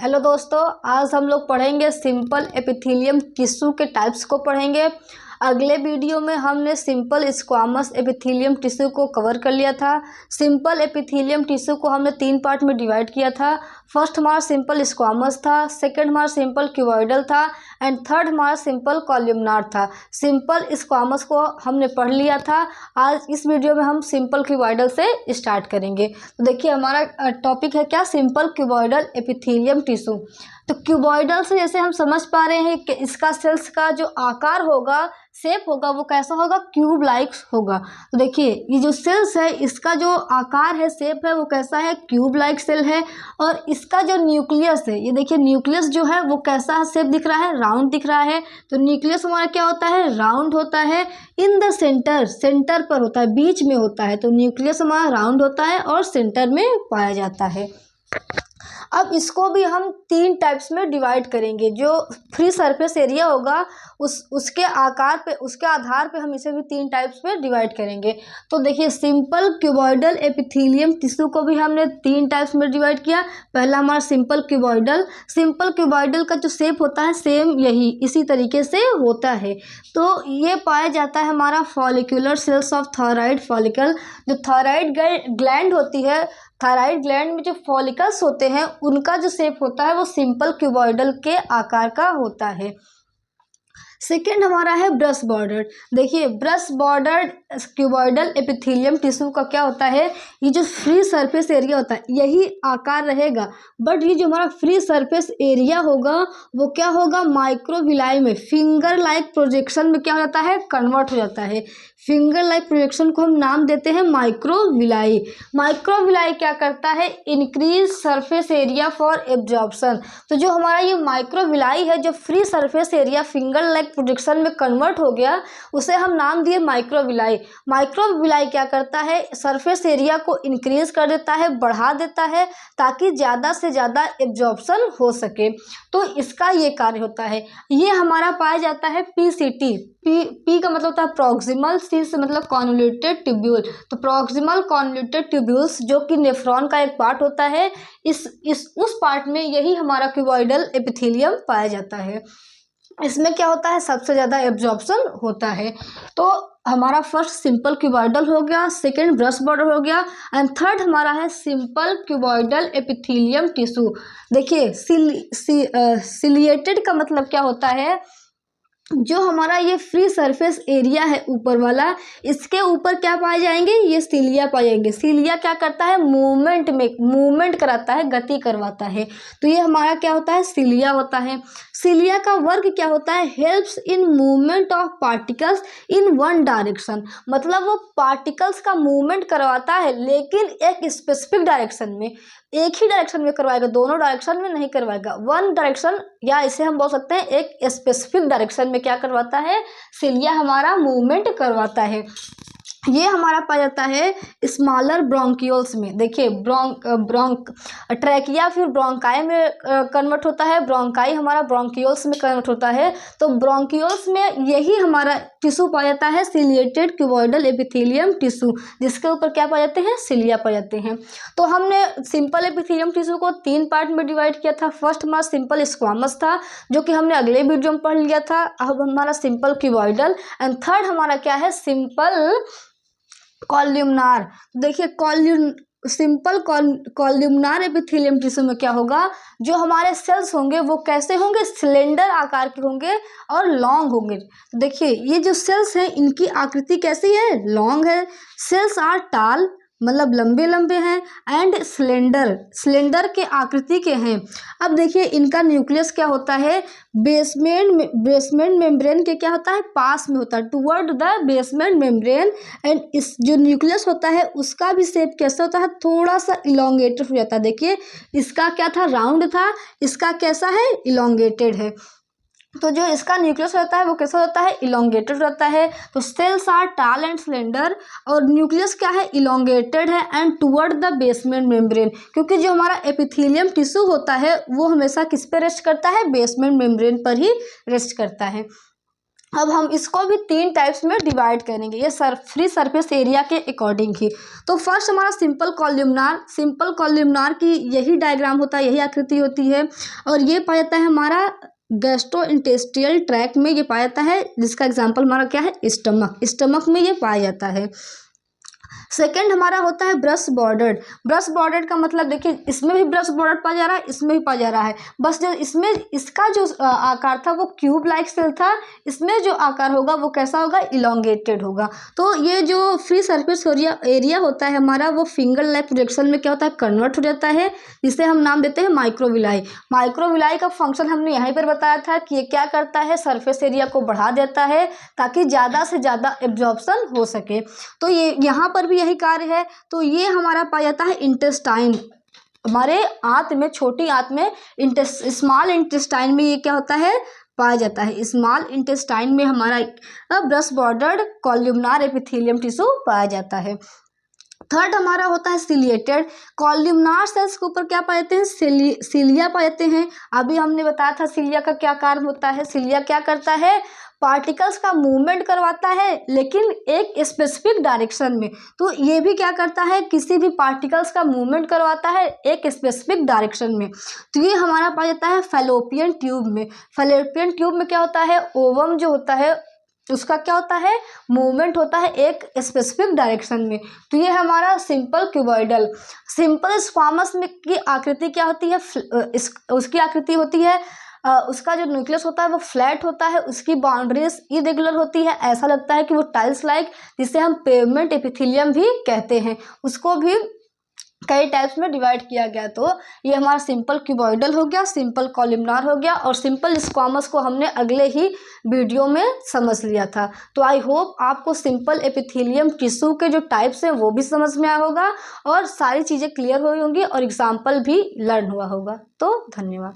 Hello दोस्तों, आज हम लोग पढ़ेंगे सिंपल एपिथेलियम टिश्यू के टाइप्स को पढ़ेंगे। अगले वीडियो में हमने सिंपल स्क्वामस एपिथेलियम टिश्यू को कवर कर लिया था। सिंपल एपिथेलियम टिश्यू को हमने 3 पार्ट में डिवाइड किया था। फर्स्ट हमारा सिंपल स्क्वामस था, सेकंड हमारा सिंपल क्यूबॉइडल था एंड थर्ड हमारा सिंपल कॉलमनार था। सिंपल स्क्वामस को हमने पढ़ लिया था। आज इस वीडियो में हम सिंपल क्यूबॉइडल से स्टार्ट करेंगे। तो देखिए हमारा टॉपिक है क्या, सिंपल क्यूबॉइडल एपिथेलियम टिश्यू। तो क्यूबॉइडल से जैसे हम समझ पा रहे हैं कि इसका सेल्स का जो आकार होगा, शेप होगा, वो कैसा होगा, क्यूब लाइक होगा। तो देखिए ये जो सेल्स है इसका जो आकार है, शेप है, वो कैसा है, क्यूब लाइक सेल है। और इसका जो न्यूक्लियस है, ये देखिए न्यूक्लियस जो है वो कैसा शेप दिख रहा है, राउंड दिख रहा है। तो न्यूक्लियस हमारा क्या होता है, राउंड होता है। इन द सेंटर, सेंटर पर होता है, बीच में होता है। तो न्यूक्लियस हमारा राउंड होता है और सेंटर में पाया जाता है। अब इसको भी हम 3 टाइप्स में डिवाइड करेंगे। जो फ्री सरफेस एरिया होगा उसके आकार पे, उसके आधार पे हम इसे भी 3 टाइप्स में डिवाइड करेंगे। तो देखिए सिंपल क्यूबॉइडल एपिथेलियम टिश्यू को भी हमने 3 टाइप्स में डिवाइड किया। पहला हमारा सिंपल क्यूबॉइडल। सिंपल क्यूबॉइडल का जो शेप होता है सेम यही इसी तरीके से होता है। तो ये पाया जाता है हमारा follicular cells of thyroid follicle. जो थायराइड ग्लैंड होती है, थायराइड ग्लैंड में जो फॉलिकल्स होते हैं उनका जो शेप होता है वो सिंपल क्यूबॉइडल के आकार का होता है। सेकेंड हमारा है ब्रश बॉर्डर। देखिए brush border cuboidal epithelium tissue का क्या होता है, ये जो फ्री सरफेस एरिया होता है यही आकार रहेगा, बट ये जो हमारा फ्री सरफेस एरिया होगा वो क्या होगा, माइक्रोविलाई में, फिंगर लाइक प्रोजेक्शन में क्या हो जाता है, कन्वर्ट हो जाता है। फिंगर लाइक प्रोजेक्शन को हम नाम देते हैं माइक्रोविलाई। माइक्रोविलाई क्या करता है, increase surface area for absorption. तो जो हमारा ये माइक्रोविलाई है, जो free surface area finger like projection में कन्वर्ट हो गया, उसे हम नाम दिए माइक्रोविलाई। माइक्रोविलाई क्या करता है, सरफेस एरिया को इंक्रीज कर देता है, बढ़ा देता है, ताकि ज़्यादा से ज़्यादा एब्जॉर्प्शन हो सके। तो इसका ये कार्य होता है। ये हमारा पाया जाता है पीसीटी। पी का मतलब होता है प्रॉक्सिमल, सी से मतलब कॉन्वोल्यूटेड ट्यूब्यूल। तो प्रॉक्सिमल कॉन्वोल्यूटेड ट्यूब्यूल्स जो कि नेफ्रॉन का एक पार्ट होता है, उस पार्ट में यही हमारा क्यूबॉइडल एपिथेलियम पाया जाता है। इसमें क्या होता है, सबसे ज़्यादा एब्जॉर्प्शन होता है। तो हमारा फर्स्ट सिंपल क्यूबॉइडल हो गया, सेकेंड ब्रश बॉर्डर हो गया एंड थर्ड हमारा है सिंपल क्यूबॉइडल एपिथेलियम टिश्यू। देखिए सिलिएटेड का मतलब क्या होता है, जो हमारा ये फ्री सरफेस एरिया है ऊपर वाला, इसके ऊपर क्या पाए जाएंगे, ये सीलिया पाए जाएंगे। सीलिया क्या करता है, मूवमेंट कराता है, गति करवाता है। तो ये हमारा क्या होता है, सीलिया होता है। सीलिया का वर्क क्या होता है, helps in movement of particles in one direction. मतलब वो पार्टिकल्स का मूवमेंट करवाता है लेकिन एक स्पेसिफिक डायरेक्शन में, एक ही डायरेक्शन में करवाएगा, दोनों डायरेक्शन में नहीं करवाएगा। वन डायरेक्शन, या इसे हम बोल सकते हैं एक स्पेसिफिक डायरेक्शन में क्या करवाता है, सिलिया हमारा मूवमेंट करवाता है। ये हमारा पाया जाता है स्मॉलर ब्रोंकियोल्स में। देखिए ट्रैकिया फिर ब्रोंकाई में कन्वर्ट होता है, ब्रोंकाई हमारा ब्रोंकियोल्स में कन्वर्ट होता है। तो ब्रोंकियोल्स में यही हमारा टिश्यू पाया जाता है, सिलिएटेड क्यूबॉइडल एपिथेलियम टिश्यू, जिसके ऊपर क्या पाए जाते हैं, सिलिया पाए जाते हैं। तो हमने सिंपल एपिथेलियम टिश्यू को 3 पार्ट में डिवाइड किया था। फर्स्ट हमारा सिंपल स्क्वामस था, जो कि हमने अगले वीडियो में पढ़ लिया था। अब हमारा सिंपल क्यूबॉइडल एंड थर्ड हमारा क्या है, सिंपल कॉलमनार। देखिए सिंपल कॉलमनार एपिथेलियम टिश्यू में क्या होगा, जो हमारे सेल्स होंगे वो कैसे होंगे, सिलेंडर आकार के होंगे और लॉन्ग होंगे। देखिए ये जो सेल्स हैं इनकी आकृति कैसी है, लॉन्ग है। सेल्स आर टाल, मतलब लंबे लंबे हैं, एंड सिलेंडर के आकृति के हैं। अब देखिए इनका न्यूक्लियस क्या होता है, बेसमेंट मेम्ब्रेन के क्या होता है, पास में होता है, toward the basement membrane. And इस जो न्यूक्लियस होता है उसका भी शेप कैसा होता है, थोड़ा सा इलोंगेटेड हो जाता है। देखिए इसका क्या था, राउंड था, इसका कैसा है, इलोंगेटेड है। तो जो इसका न्यूक्लियस होता है वो कैसा होता है, इलोंगेटेड रहता है। तो सेल्स आर टाल एंड सिलेंडर, और न्यूक्लियस क्या है, इलोंगेटेड है and toward the basement membrane, क्योंकि जो हमारा एपिथेलियम टिश्यू होता है वो हमेशा किस पे रेस्ट करता है, बेसमेंट मेम्ब्रेन पर ही रेस्ट करता है। अब हम इसको भी 3 टाइप्स में डिवाइड करेंगे, ये फ्री सरफेस एरिया के अकॉर्डिंग ही। तो फर्स्ट हमारा सिंपल कॉलमनार की यही डायग्राम होता है, यही आकृति होती है, और ये पाया जाता है हमारा गैस्ट्रोइंटेस्टिनल ट्रैक्ट में, ये पाया जाता है, जिसका एग्जाम्पल हमारा क्या है, स्टमक में ये पाया जाता है। सेकेंड हमारा होता है ब्रश बॉर्डर्ड का मतलब देखिए, इसमें भी ब्रश बॉर्डर पाया जा रहा है, इसमें भी पाया जा रहा है, बस जो इसमें इसका जो आकार था वो क्यूब लाइक सेल था, इसमें जो आकार होगा वो कैसा होगा, इलोंगेटेड होगा। तो ये जो फ्री सरफेस एरिया होता है हमारा, वो फिंगर लाइक प्रोजेक्शन में क्या होता है, कन्वर्ट हो जाता है, जिसे हम नाम देते हैं माइक्रोविलाई का फंक्शन हमने यहीं पर बताया था कि ये क्या करता है, सरफेस एरिया को बढ़ा देता है ताकि ज़्यादा से ज़्यादा एब्जॉर्प्शन हो सके। तो ये यहाँ पर भी यही कार्य है। तो ये हमारा पाया जाता है इंटेस्टाइन, हमारे आंत में, छोटी आंत में, स्मॉल इंटेस्टाइन में ये क्या होता है, पाया जाता है। स्मॉल इंटेस्टाइन में हमारा brush bordered columnar epithelium tissue पाया जाता है। थर्ड हमारा होता है सिलिएटेड। कॉलमनार सेल्स के ऊपर क्या पाए जाते हैं, सिलिया पाए जाते हैं। अभी हमने बताया था सिलिया का क्या कार्य होता है। सिलिया क्या करता है, पार्टिकल्स का मूवमेंट करवाता है, लेकिन एक स्पेसिफिक डायरेक्शन में। तो ये भी क्या करता है, किसी भी पार्टिकल्स का मूवमेंट करवाता है एक स्पेसिफिक डायरेक्शन में। तो ये हमारा पाया जाता है फैलोपियन ट्यूब में। फैलोपियन ट्यूब में क्या होता है, ओवम जो होता है उसका क्या होता है, मूवमेंट होता है एक स्पेसिफिक डायरेक्शन में। तो ये हमारा सिंपल क्यूबॉइडल। सिंपल स्क्वामस में की आकृति क्या होती है, उसकी आकृति होती है, उसका जो न्यूक्लियस होता है वो फ्लैट होता है, उसकी बाउंड्रीज इरेगुलर होती है, ऐसा लगता है कि वो टाइल्स लाइक, जिसे हम पेवमेंट एपिथेलियम भी कहते हैं। उसको भी कई टाइप्स में डिवाइड किया गया। तो ये हमारा सिंपल क्यूबॉइडल हो गया, सिंपल कॉलमनार हो गया, और सिंपल स्क्वामस को हमने अगले ही वीडियो में समझ लिया था। तो आई होप आपको सिंपल एपिथेलियम टिश्यू के जो टाइप्स हैं वो भी समझ में आया होगा, और सारी चीज़ें क्लियर हुई होंगी, और एग्जाम्पल भी लर्न हुआ होगा। तो धन्यवाद।